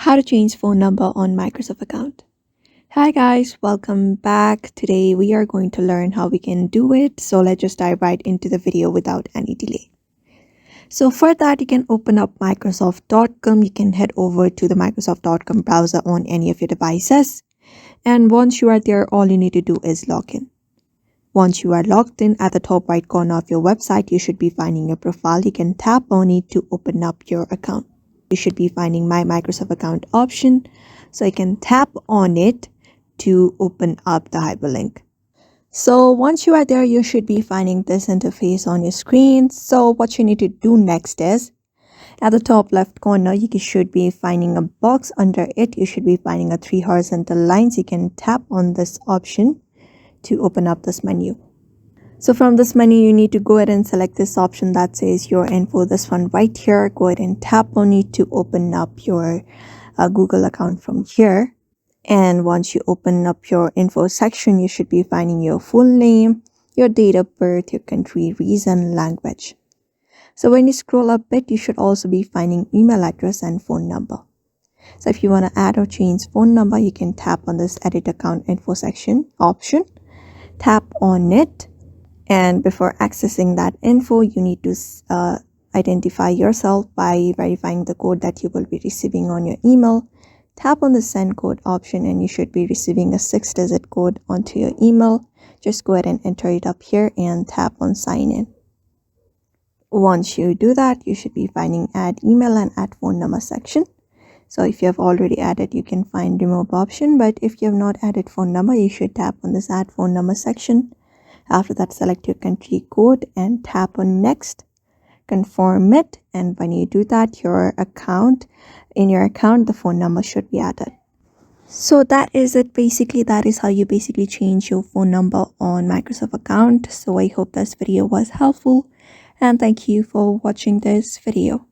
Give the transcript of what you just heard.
How to change phone number on Microsoft account. Hi guys, welcome back. Today we are going to learn how we can do it. So let's just dive right into the video without any delay. So for that, you can open up Microsoft.com. You can head over to the Microsoft.com browser on any of your devices. And once you are there, all you need to do is log in. Once you are logged in, at the top right corner of your website, you should be finding your profile. You can tap on it to open up your account. You should be finding My Microsoft Account option. So you can tap on it to open up the hyperlink. So once you are there, you should be finding this interface on your screen. So what you need to do next is, at the top left corner, you should be finding a box. Under it, you should be finding a 3 horizontal lines. You can tap on this option to open up this menu. So from this menu, you need to go ahead and select this option that says your info, this one right here. Go ahead and tap on it to open up your Google account from here. And once you open up your info section, you should be finding your full name, your date of birth, your country, region, language. So when you scroll up a bit, you should also be finding email address and phone number. So if you want to add or change phone number, you can tap on this edit account info section option. Tap on it. And before accessing that info, you need to identify yourself by verifying the code that you will be receiving on your email. Tap on the send code option and you should be receiving a 6-digit code onto your email. Just go ahead and enter it up here and tap on sign in. Once you do that, you should be finding add email and add phone number section. So if you have already added, you can find remove option. But if you have not added phone number, you should tap on this add phone number section. After that, select your country code and tap on next, confirm it. And when you do that, in your account, the phone number should be added. So that is it. Basically, that is how you basically change your phone number on Microsoft account. So I hope this video was helpful and thank you for watching this video.